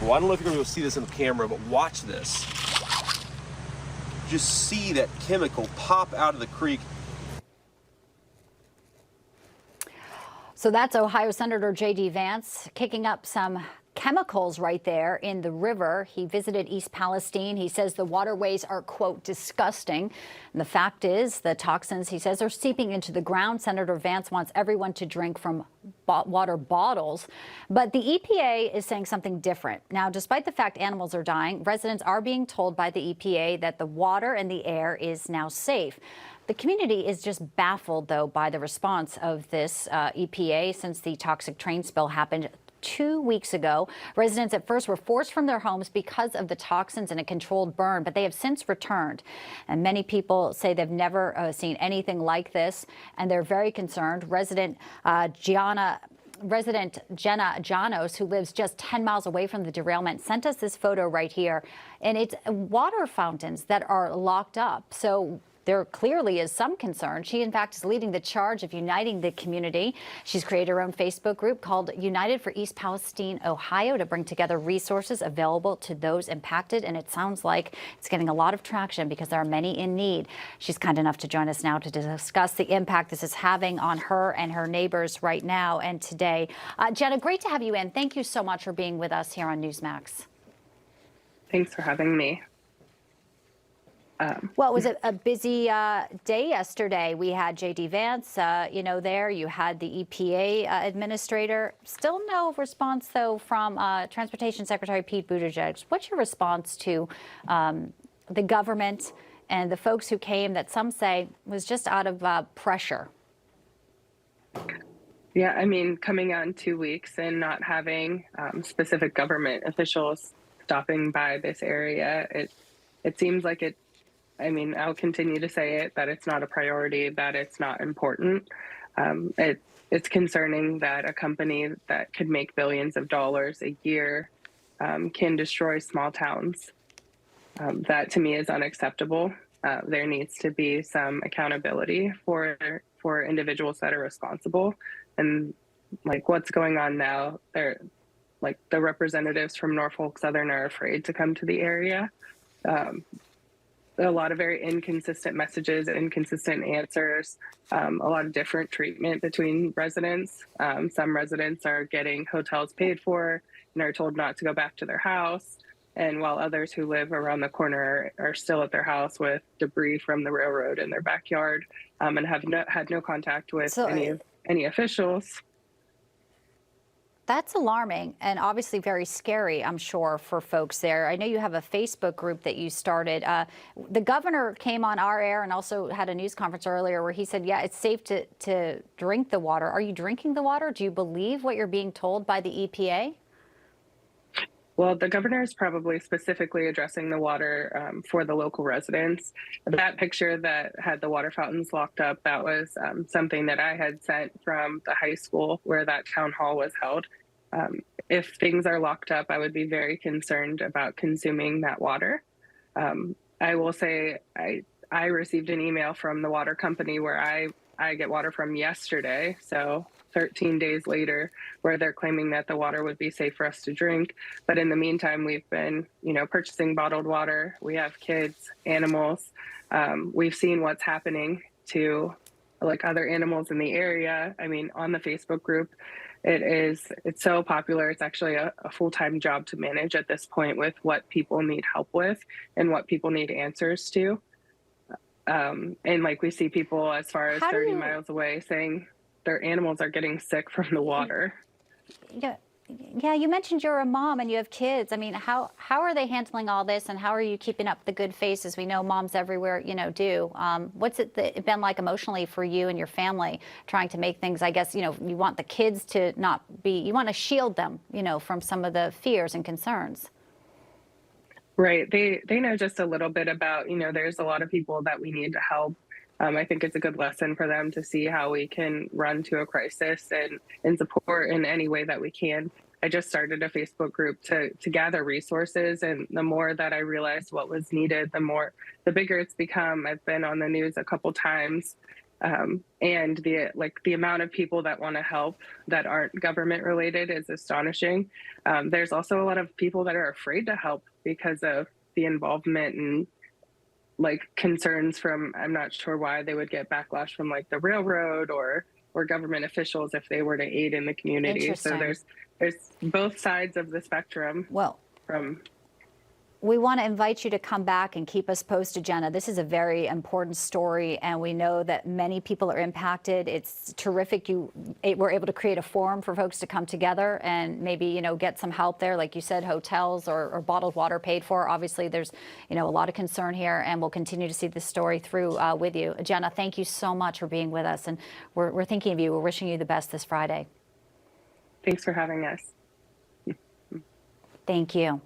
Well, I don't know if you're going to see this in the camera, but watch this. Just see that chemical pop out of the creek. So that's Ohio Senator J.D. Vance kicking up some chemicals right there in the river. He visited East Palestine. He says the waterways are, quote, disgusting. And the fact is the toxins, he says, are seeping into the ground. Senator Vance wants everyone to drink from water bottles. But the EPA is saying something different. Now, despite the fact animals are dying, residents are being told by the EPA that the water and the air is now safe. The community is just baffled, though, by the response of this EPA since the toxic train spill happened 2 weeks ago. Residents at first were forced from their homes because of the toxins in a controlled burn, but they have since returned. And many people say they've never seen anything like this, and they're very concerned. Resident Jenna Janos, who lives just 10 miles away from the derailment, sent us this photo right here. And it's water fountains that are locked up. So there clearly is some concern. She, in fact, is leading the charge of uniting the community. She's created her own Facebook group called United for East Palestine, Ohio, to bring together resources available to those impacted. And it sounds like it's getting a lot of traction because there are many in need. She's kind enough to join us now to discuss the impact this is having on her and her neighbors right now and today. Jenna, great to have you in. Thank you so much for being with us here on NEWSMAX. Thanks for having me. Well, it was a busy day yesterday. We had J.D. Vance, there. You had the EPA administrator. Still no response, though, from Transportation Secretary Pete Buttigieg. What's your response to the government and the folks who came that some say was just out of pressure? Yeah, I mean, coming on 2 weeks and not having specific government officials stopping by this area, it seems like it. I mean, I'll continue to say it, that it's not a priority, that it's not important. It's concerning that a company that could make billions of dollars a year can destroy small towns. That to me is unacceptable. There needs to be some accountability for individuals that are responsible. And like what's going on now, like the representatives from Norfolk Southern are afraid to come to the area. A lot of very inconsistent messages, inconsistent answers, a lot of different treatment between residents. Some residents are getting hotels paid for and are told not to go back to their house. And while others who live around the corner are still at their house with debris from the railroad in their backyard and have had no contact with any officials. That's alarming and obviously very scary, I'm sure, for folks there. I know you have a Facebook group that you started. The governor came on our air and also had a news conference earlier where he said, yeah, it's safe to drink the water. Are you drinking the water? Do you believe what you're being told by the EPA? Well, the governor is probably specifically addressing the water for the local residents. That picture that had the water fountains locked up, that was something that I had sent from the high school where that town hall was held. If things are locked up, I would be very concerned about consuming that water. I will say I received an email from the water company where I get water from yesterday, so 13 days later, where they're claiming that the water would be safe for us to drink. But in the meantime, we've been, purchasing bottled water. We have kids, animals. We've seen what's happening to like other animals in the area. I mean, on the Facebook group, it's so popular. It's actually a full-time job to manage at this point with what people need help with and what people need answers to. And like we see people as far as 30 miles away saying their animals are getting sick from the water. Yeah, you mentioned you're a mom and you have kids. I mean, how are they handling all this, and how are you keeping up the good face, as we know moms everywhere, do? What's it been like emotionally for you and your family trying to make things, I guess, you want the kids to not be, you want to shield them, from some of the fears and concerns. Right. They know just a little bit about, there's a lot of people that we need to help. I think it's a good lesson for them to see how we can run to a crisis and support in any way that we can. I just started a Facebook group to gather resources, and the more that I realized what was needed, the bigger it's become. I've been on the news a couple times And the amount of people that want to help that aren't government related is astonishing. There's also a lot of people that are afraid to help because of the involvement and concerns from, I'm not sure why they would get backlash from the railroad or government officials if they were to aid in the community. So there's both sides of the spectrum. Well, we want to invite you to come back and keep us posted, Jenna. This is a very important story, and we know that many people are impacted. It's terrific you were able to create a forum for folks to come together and maybe, get some help there. Like you said, hotels or bottled water paid for. Obviously, there's, a lot of concern here, and we'll continue to see this story through with you. Jenna, thank you so much for being with us, and we're thinking of you. We're wishing you the best this Friday. Thanks for having us. Thank you.